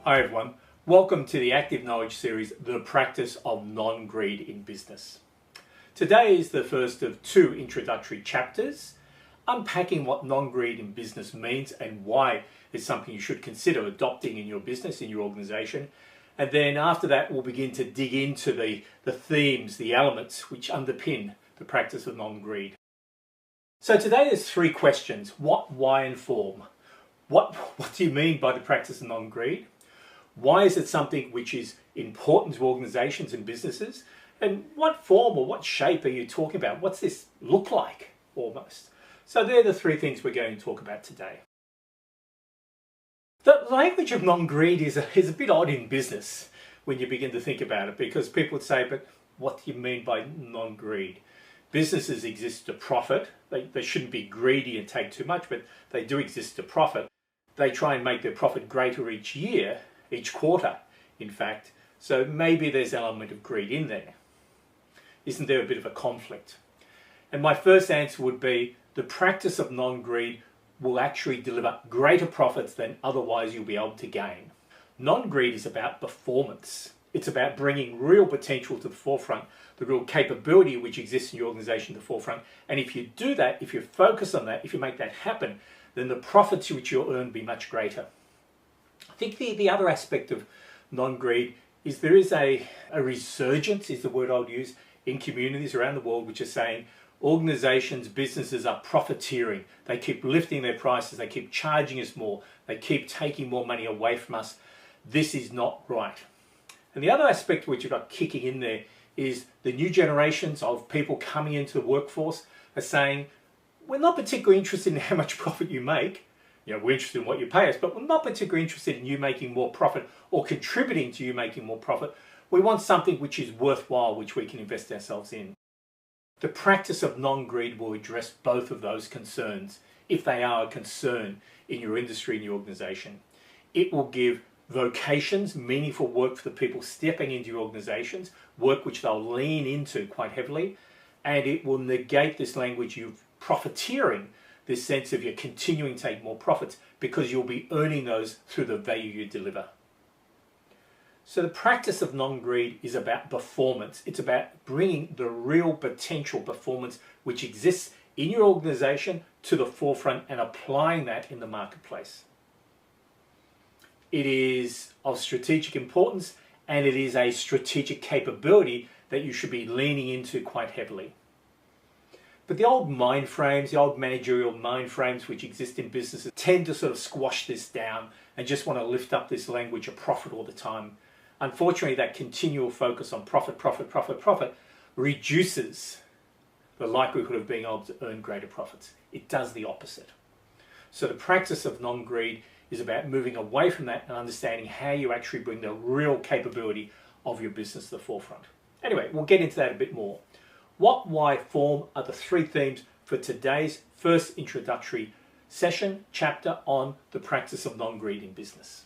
Hi everyone, welcome to the Active Knowledge series, The Practice of Non-Greed in Business. Today is the first of two introductory chapters, unpacking what non-greed in business means and why it's something you should consider adopting in your business, in your organization. And then after that, we'll begin to dig into the themes, the elements which underpin the practice of non-greed. So today there's three questions: what, why, and form. What do you mean by the practice of non-greed? Why is it something which is important to organizations and businesses? And what form or what shape are you talking about? What's this look like, almost? So they're the three things we're going to talk about today. The language of non-greed is a bit odd in business when you begin to think about it, because people would say, but what do you mean by non-greed? Businesses exist to profit. They shouldn't be greedy and take too much, but they do exist to profit. They try and make their profit greater each year, each quarter, in fact. So maybe there's an element of greed in there. Isn't there a bit of a conflict? And my first answer would be the practice of non-greed will actually deliver greater profits than otherwise you'll be able to gain. Non-greed is about performance. It's about bringing real potential to the forefront, the real capability which exists in your organization to the forefront. And if you do that, if you focus on that, if you make that happen, then the profits which you'll earn will be much greater. I think the other aspect of non-greed is there is a resurgence, is the word I would use, in communities around the world which are saying organizations, businesses are profiteering. They keep lifting their prices, they keep charging us more, they keep taking more money away from us. This is not right. And the other aspect which you've got kicking in there is the new generations of people coming into the workforce are saying, we're not particularly interested in how much profit you make. We're interested in what you pay us, but we're not particularly interested in you making more profit or contributing to you making more profit. We want something which is worthwhile, which we can invest ourselves in. The practice of non-greed will address both of those concerns, if they are a concern in your industry and your organization. It will give vocations, meaningful work for the people stepping into your organizations, work which they'll lean into quite heavily, and it will negate this language of profiteering, this sense of you're continuing to take more profits because you'll be earning those through the value you deliver. So the practice of non-greed is about performance. It's about bringing the real potential performance which exists in your organization to the forefront and applying that in the marketplace. It is of strategic importance, and it is a strategic capability that you should be leaning into quite heavily. But the old mind frames, the old managerial mind frames which exist in businesses tend to sort of squash this down and just want to lift up this language of profit all the time. Unfortunately, that continual focus on profit, profit, profit, profit reduces the likelihood of being able to earn greater profits. It does the opposite. So the practice of non-greed is about moving away from that and understanding how you actually bring the real capability of your business to the forefront. Anyway, we'll get into that a bit more. What, why, form are the three themes for today's first introductory session, chapter on the practice of non-greed in business.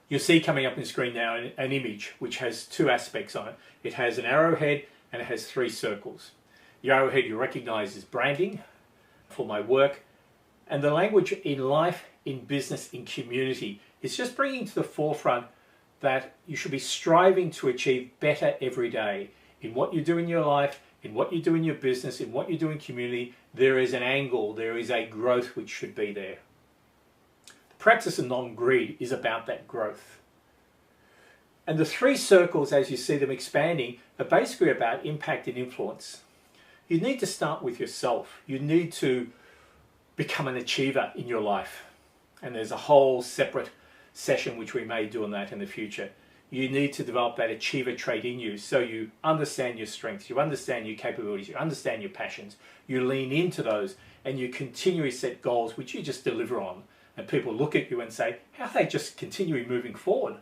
You'll see coming up on the screen now an image which has two aspects on it. It has an arrowhead and it has three circles. The arrowhead you recognize as branding for my work, and the language in life, in business, in community is just bringing to the forefront that you should be striving to achieve better every day. In what you do in your life, in what you do in your business, in what you do in community, there is an angle, there is a growth which should be there. The practice of non-greed is about that growth. And the three circles, as you see them expanding, are basically about impact and influence. You need to start with yourself. You need to become an achiever in your life. And there's a whole separate session which we may do on that in the future. You need to develop that achiever trait in you so you understand your strengths, you understand your capabilities, you understand your passions, you lean into those, and you continually set goals which you just deliver on. And people look at you and say, how are they just continually moving forward?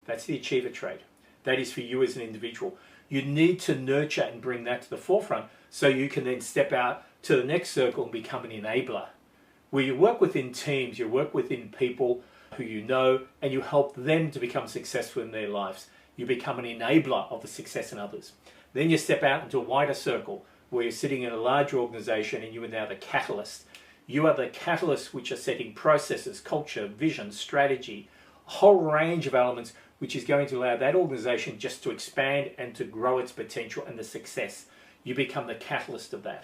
That's the achiever trait. That is for you as an individual. You need to nurture and bring that to the forefront so you can then step out to the next circle and become an enabler, where you work within teams, you work within people who you know, and you help them to become successful in their lives. You become an enabler of the success in others. Then you step out into a wider circle where you're sitting in a larger organization and you are now the catalyst. You are the catalyst which are setting processes, culture, vision, strategy, a whole range of elements which is going to allow that organization just to expand and to grow its potential and the success. You become the catalyst of that.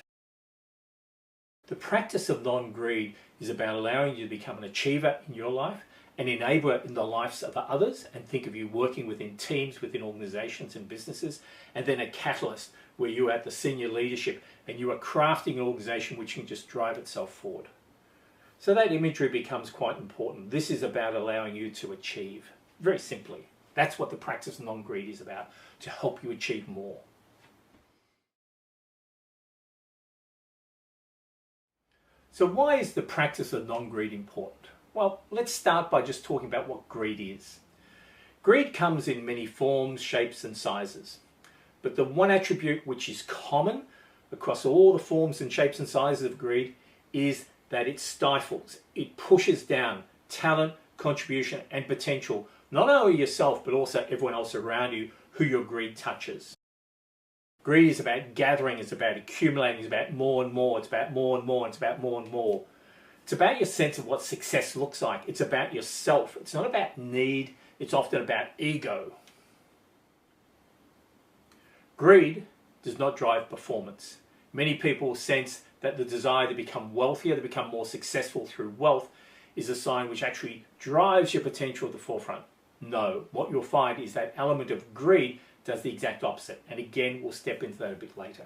The practice of non-greed is about allowing you to become an achiever in your life, an enabler in the lives of others, and think of you working within teams, within organizations and businesses, and then a catalyst where you are at the senior leadership and you are crafting an organization which can just drive itself forward. So that imagery becomes quite important. This is about allowing you to achieve, very simply. That's what the practice of non-greed is about, to help you achieve more. So why is the practice of non-greed important? Well, let's start by just talking about what greed is. Greed comes in many forms, shapes and sizes. But the one attribute which is common across all the forms and shapes and sizes of greed is that it stifles. It pushes down talent, contribution and potential, not only yourself but also everyone else around you who your greed touches. Greed is about gathering, it's about accumulating, it's about more and more, it's about more and more, it's about more and more. It's about your sense of what success looks like. It's about yourself. It's not about need, it's often about ego. Greed does not drive performance. Many people sense that the desire to become wealthier, to become more successful through wealth, is a sign which actually drives your potential to the forefront. No, what you'll find is that element of greed does the exact opposite. And again, we'll step into that a bit later.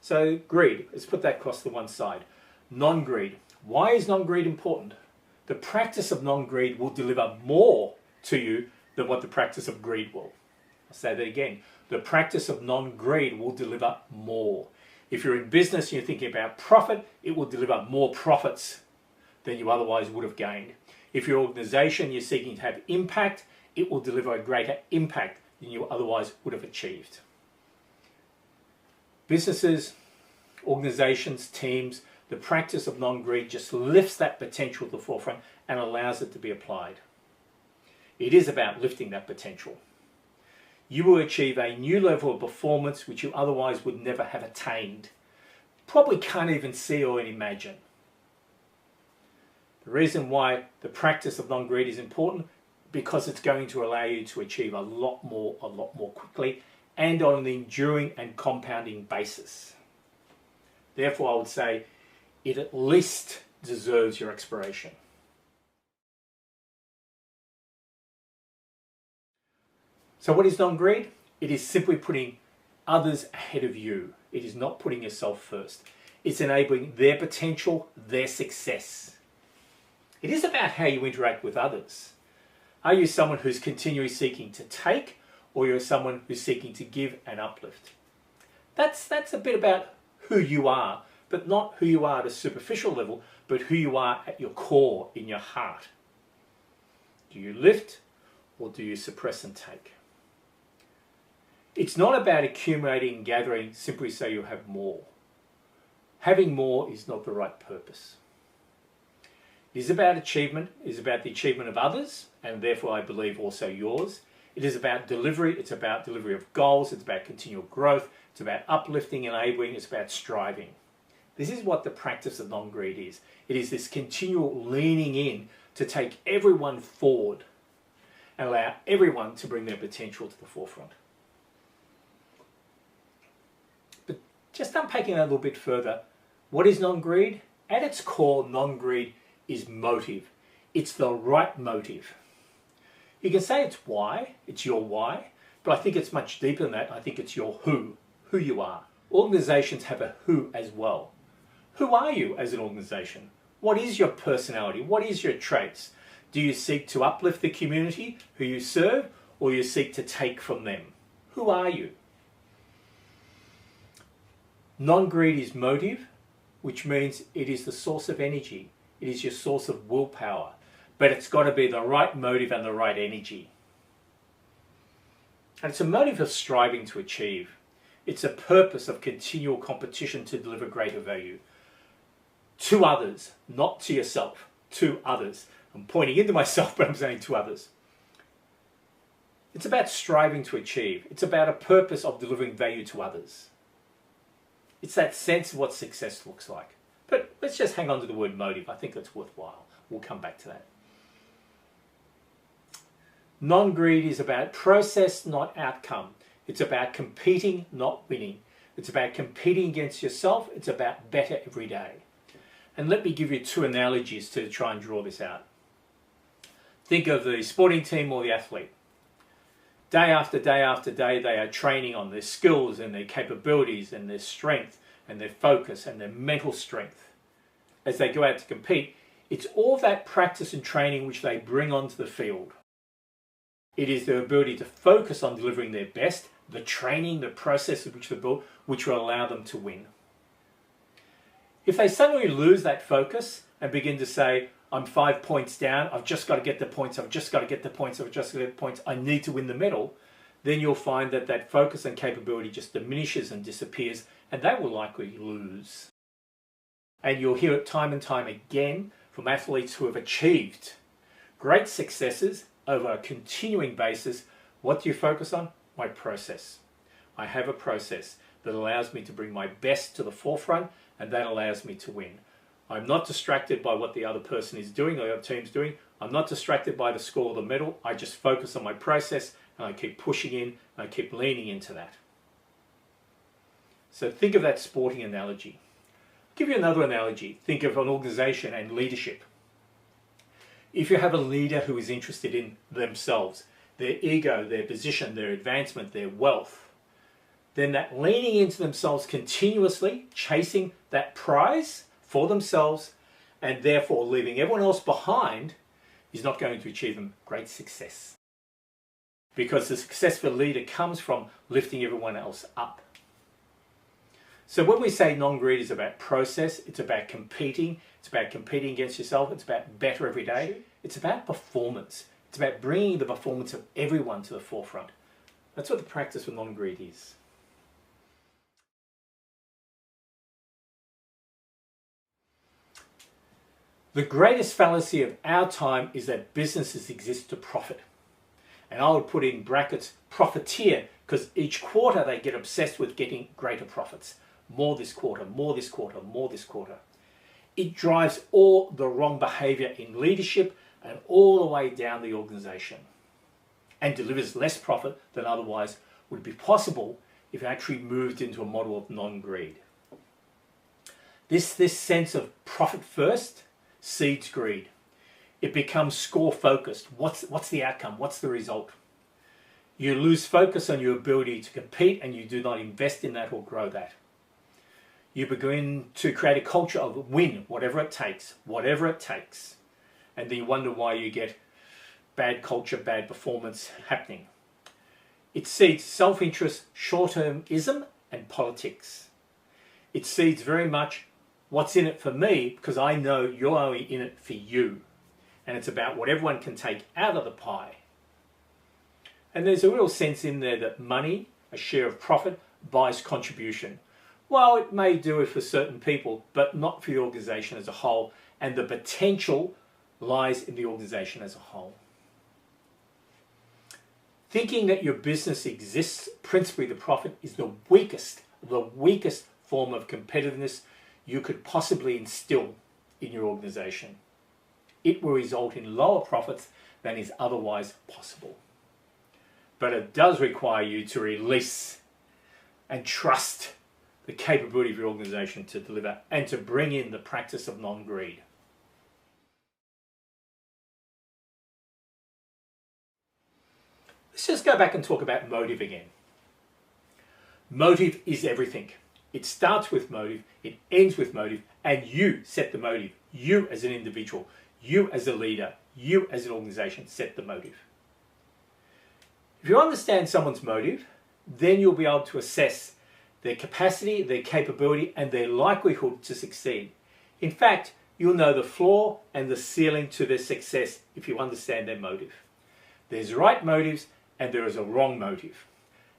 So greed, let's put that across to one side. Non-greed. Why is non-greed important? The practice of non-greed will deliver more to you than what the practice of greed will. I'll say that again. The practice of non-greed will deliver more. If you're in business and you're thinking about profit, it will deliver more profits than you otherwise would have gained. If your organization you're seeking to have impact, it will deliver a greater impact than you otherwise would have achieved. Businesses, organizations, teams, the practice of non-greed just lifts that potential to the forefront and allows it to be applied. It is about lifting that potential. You will achieve a new level of performance which you otherwise would never have attained. Probably can't even see or imagine. The reason why the practice of non-greed is important, because it's going to allow you to achieve a lot more quickly and on an enduring and compounding basis. Therefore, I would say it at least deserves your exploration. So what is non-greed? It is simply putting others ahead of you. It is not putting yourself first. It's enabling their potential, their success. It is about how you interact with others. Are you someone who's continually seeking to take, or you're someone who's seeking to give and uplift? That's a bit about who you are, but not who you are at a superficial level, but who you are at your core, in your heart. Do you lift, or do you suppress and take? It's not about accumulating and gathering simply so you have more. Having more is not the right purpose. It is about achievement, it is about the achievement of others, and therefore I believe also yours. It is about delivery, it's about delivery of goals, it's about continual growth, it's about uplifting, enabling, it's about striving. This is what the practice of non-greed is. It is this continual leaning in to take everyone forward and allow everyone to bring their potential to the forefront. But just unpacking that a little bit further, what is non-greed? At its core, non-greed is motive. It's the right motive. You can say it's why, it's your why, but I think it's much deeper than that. I think it's your who you are. Organizations have a who as well. Who are you as an organization? What is your personality? What is your traits? Do you seek to uplift the community who you serve, or you seek to take from them? Who are you? Non-greed is motive, which means it is the source of energy. It is your source of willpower, but it's got to be the right motive and the right energy. And it's a motive of striving to achieve. It's a purpose of continual competition to deliver greater value. To others, not to yourself, to others. I'm pointing into myself, but I'm saying to others. It's about striving to achieve. It's about a purpose of delivering value to others. It's that sense of what success looks like. But let's just hang on to the word motive. I think that's worthwhile. We'll come back to that. Non-greed is about process, not outcome. It's about competing, not winning. It's about competing against yourself. It's about better every day. And let me give you two analogies to try and draw this out. Think of the sporting team or the athlete. Day after day after day, they are training on their skills and their capabilities and their strength and their focus and their mental strength. As they go out to compete, it's all that practice and training which they bring onto the field. It is their ability to focus on delivering their best, the training, the process of which they build, which will allow them to win. If they suddenly lose that focus and begin to say, I'm 5 points down, I've just got to get the points, I've just got to get the points, I've just got to get the points, I need to win the medal, then you'll find that that focus and capability just diminishes and disappears, and they will likely lose. And you'll hear it time and time again from athletes who have achieved great successes over a continuing basis. What do you focus on? My process. I have a process that allows me to bring my best to the forefront, and that allows me to win. I'm not distracted by what the other person is doing or the other team's doing. I'm not distracted by the score or the medal. I just focus on my process, and I keep pushing in, and I keep leaning into that. So think of that sporting analogy. I'll give you another analogy. Think of an organization and leadership. If you have a leader who is interested in themselves, their ego, their position, their advancement, their wealth, then that leaning into themselves continuously, chasing that prize for themselves, and therefore leaving everyone else behind, is not going to achieve them great success. Because the successful leader comes from lifting everyone else up. So when we say non-greed is about process, it's about competing against yourself, it's about better every day, it's about performance. It's about bringing the performance of everyone to the forefront. That's what the practice of non-greed is. The greatest fallacy of our time is that businesses exist to profit. And I would put in brackets profiteer, because each quarter they get obsessed with getting greater profits. More this quarter, more this quarter, more this quarter. It drives all the wrong behavior in leadership and all the way down the organization, and delivers less profit than otherwise would be possible if it actually moved into a model of non-greed. This sense of profit first seeds greed. It becomes score focused. What's the outcome? What's the result? You lose focus on your ability to compete, and you do not invest in that or grow that. You begin to create a culture of win, whatever it takes, whatever it takes. And then you wonder why you get bad culture, bad performance happening. It seeds self-interest, short-termism, and politics. It seeds very much what's in it for me, because I know you're only in it for you. And it's about what everyone can take out of the pie. And there's a real sense in there that money, a share of profit, buys contribution. Well, it may do it for certain people, but not for the organization as a whole. And the potential lies in the organization as a whole. Thinking that your business exists principally to profit is the weakest form of competitiveness you could possibly instill in your organization. It will result in lower profits than is otherwise possible. But it does require you to release and trust the capability of your organization to deliver and to bring in the practice of non-greed. Let's just go back and talk about motive again. Motive is everything. It starts with motive, it ends with motive, and you set the motive. You as an individual, you as a leader, you as an organization set the motive. If you understand someone's motive, then you'll be able to assess their capacity, their capability, and their likelihood to succeed. In fact, you'll know the floor and the ceiling to their success if you understand their motive. There's right motives and there is a wrong motive.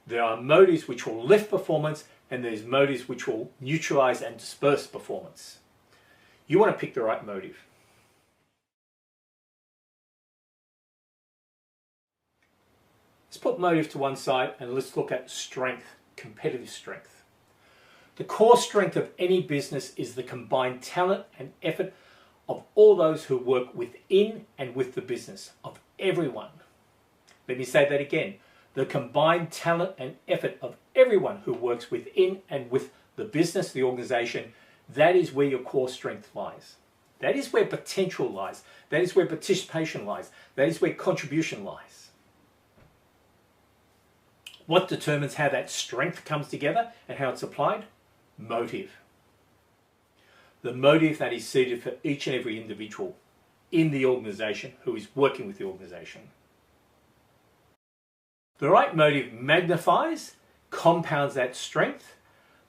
There are motives which will lift performance, and there's motives which will neutralize and disperse performance. You want to pick the right motive. Let's put motive to one side and let's look at strength, competitive strength. The core strength of any business is the combined talent and effort of all those who work within and with the business, of everyone. Let me say that again. The combined talent and effort of everyone who works within and with the business, the organization, that is where your core strength lies. That is where potential lies. That is where participation lies. That is where contribution lies. What determines how that strength comes together and how it's applied? Motive. The motive that is suited for each and every individual in the organization who is working with the organization. The right motive magnifies, compounds that strength.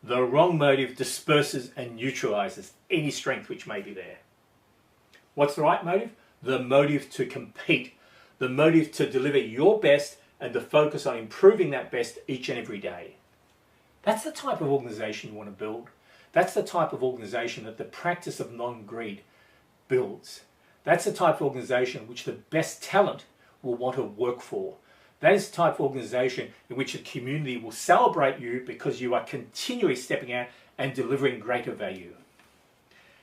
The wrong motive disperses and neutralises any strength which may be there. What's the right motive? The motive to compete. The motive to deliver your best and to focus on improving that best each and every day. That's the type of organisation you want to build. That's the type of organisation that the practice of non-greed builds. That's the type of organisation which the best talent will want to work for. That is the type of organisation in which the community will celebrate you because you are continually stepping out and delivering greater value.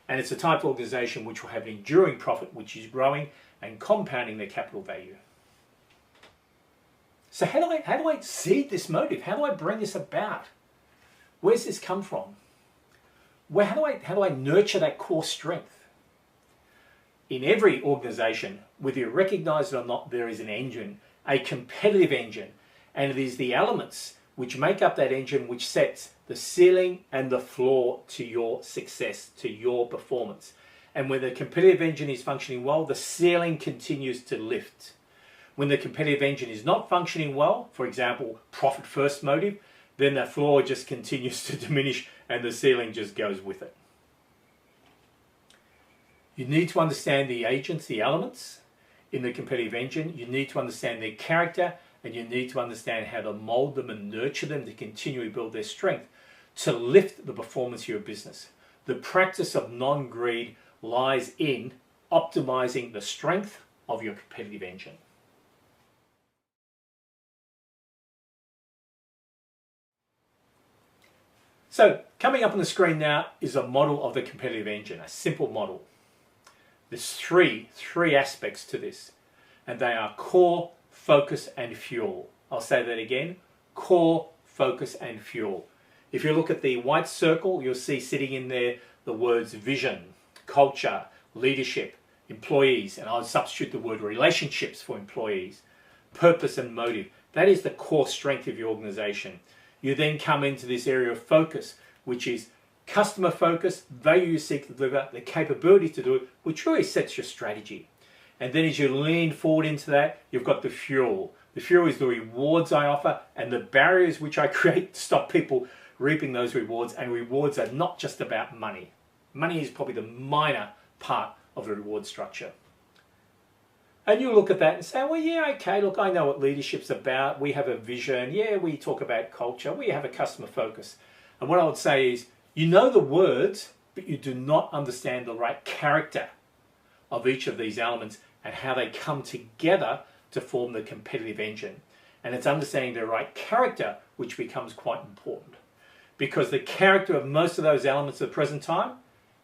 And it's the type of organisation which will have an enduring profit which is growing and compounding their capital value. So how do I seed this motive? How do I bring this about? Where's this come from? How do I nurture that core strength? In every organisation, whether you recognise it or not, there is an engine, a competitive engine, and it is the elements which make up that engine which sets the ceiling and the floor to your success, to your performance. And when the competitive engine is functioning well, the ceiling continues to lift. When the competitive engine is not functioning well, for example, profit first motive, then the floor just continues to diminish and the ceiling just goes with it. You need to understand the agents, the elements in the competitive engine. You need to understand their character, and you need to understand how to mold them and nurture them to continually build their strength to lift the performance of your business. The practice of non-greed lies in optimizing the strength of your competitive engine. So coming up on the screen now is a model of the competitive engine, a simple model. There's three aspects to this, and they are core, focus, and fuel. I'll say that again, core, focus, and fuel. If you look at the white circle, you'll see sitting in there the words vision, culture, leadership, employees, and I'll substitute the word relationships for employees, purpose and motive. That is the core strength of your organization. You then come into this area of focus, which is customer focus, value you seek to deliver, the capability to do it, which really sets your strategy. And then as you lean forward into that, you've got the fuel. The fuel is the rewards I offer and the barriers which I create to stop people reaping those rewards. And rewards are not just about money. Money is probably the minor part of the reward structure. And you look at that and say, well, yeah, okay, look, I know what leadership's about. We have a vision. Yeah, we talk about culture. We have a customer focus. And what I would say is, you know the words, but you do not understand the right character of each of these elements and how they come together to form the competitive engine. And it's understanding the right character which becomes quite important. Because the character of most of those elements at the present time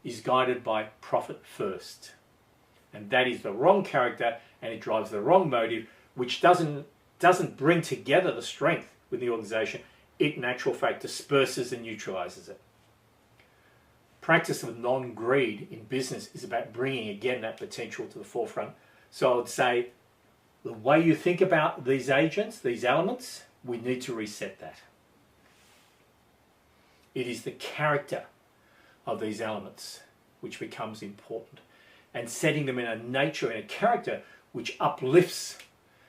is guided by profit first. And that is the wrong character, and it drives the wrong motive, which doesn't bring together the strength within the organization. It, in actual fact, disperses and neutralises it. Practice of non-greed in business is about bringing, again, that potential to the forefront. So I would say the way you think about these agents, these elements, we need to reset that. It is the character of these elements which becomes important, and setting them in a nature and a character which uplifts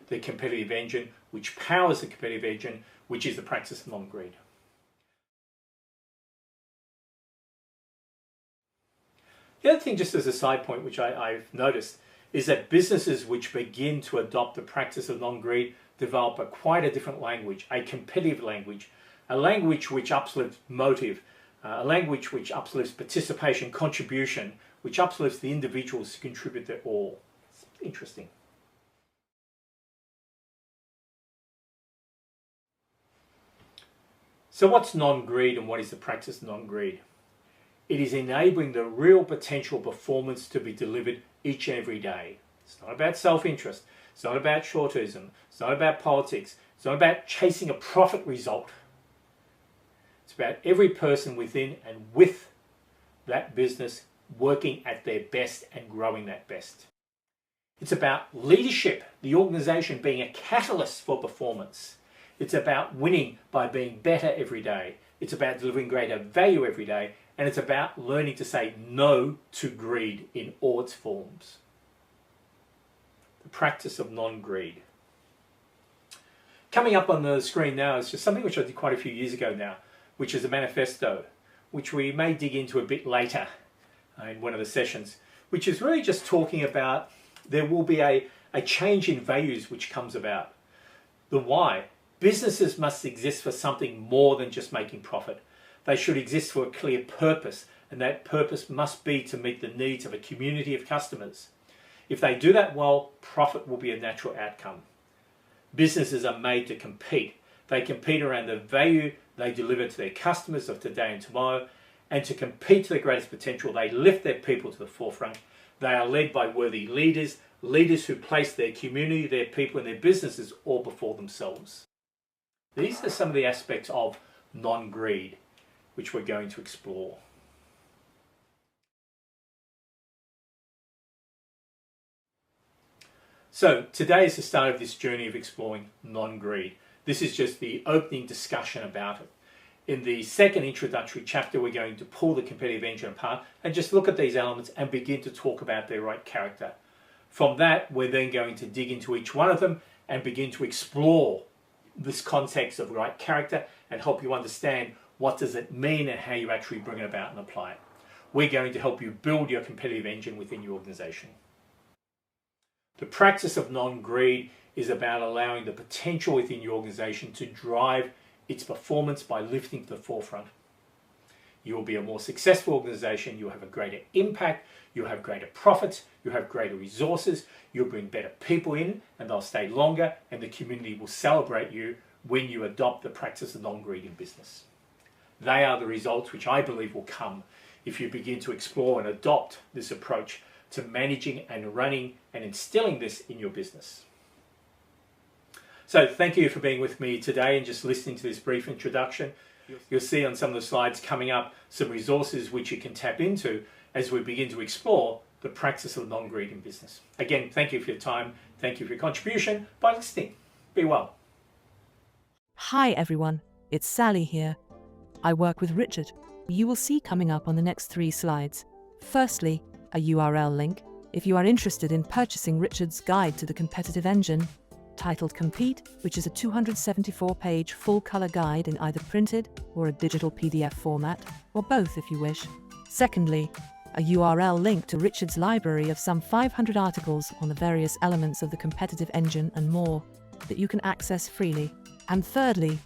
the competitive engine, which powers the competitive engine, which is the practice of non-greed. The other thing, just as a side point, which I've noticed, is that businesses which begin to adopt the practice of non-greed develop quite a different language, a competitive language, a language which uplifts motive, a language which uplifts participation, contribution, which uplifts the individuals to contribute their all. It's interesting. So what's non-greed and what is the practice of non-greed? It is enabling the real potential performance to be delivered each and every day. It's not about self-interest. It's not about shortism. It's not about politics. It's not about chasing a profit result. It's about every person within and with that business working at their best and growing that best. It's about leadership, the organization being a catalyst for performance. It's about winning by being better every day. It's about delivering greater value every day. And it's about learning to say no to greed in all its forms. The practice of non-greed. Coming up on the screen now is just something which I did quite a few years ago now, which is a manifesto, which we may dig into a bit later in one of the sessions, which is really just talking about there will be a change in values which comes about. The why. Businesses must exist for something more than just making profit. They should exist for a clear purpose, and that purpose must be to meet the needs of a community of customers. If they do that well, profit will be a natural outcome. Businesses are made to compete. They compete around the value they deliver to their customers of today and tomorrow, and to compete to their greatest potential, they lift their people to the forefront. They are led by worthy leaders, leaders who place their community, their people, and their businesses all before themselves. These are some of the aspects of non-greed, which we're going to explore. So today is the start of this journey of exploring non-greed. This is just the opening discussion about it. In the second introductory chapter, we're going to pull the competitive engine apart and just look at these elements and begin to talk about their right character. From that, we're then going to dig into each one of them and begin to explore this context of right character and help you understand what does it mean and how you actually bring it about and apply it. We're going to help you build your competitive engine within your organization. The practice of non-greed is about allowing the potential within your organization to drive its performance by lifting to the forefront. You will be a more successful organization, you'll have a greater impact, you'll have greater profits, you'll have greater resources, you'll bring better people in and they'll stay longer, and the community will celebrate you when you adopt the practice of non-greed in business. They are the results which I believe will come if you begin to explore and adopt this approach to managing and running and instilling this in your business. So thank you for being with me today and just listening to this brief introduction. You'll see on some of the slides coming up some resources which you can tap into as we begin to explore the practice of non-greed in business. Again, thank you for your time. Thank you for your contribution by listening. Be well. Hi everyone, it's Sally here. I work with Richard. You will see coming up on the next 3 slides. Firstly, a URL link if you are interested in purchasing Richard's guide to the competitive engine, titled Compete, which is a 274-page full-color guide in either printed or a digital PDF format, or both if you wish. Secondly, a URL link to Richard's library of some 500 articles on the various elements of the competitive engine and more that you can access freely. And thirdly,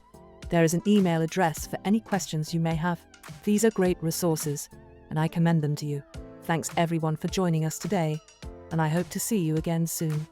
there is an email address for any questions you may have. These are great resources, and I commend them to you. Thanks everyone for joining us today, and I hope to see you again soon.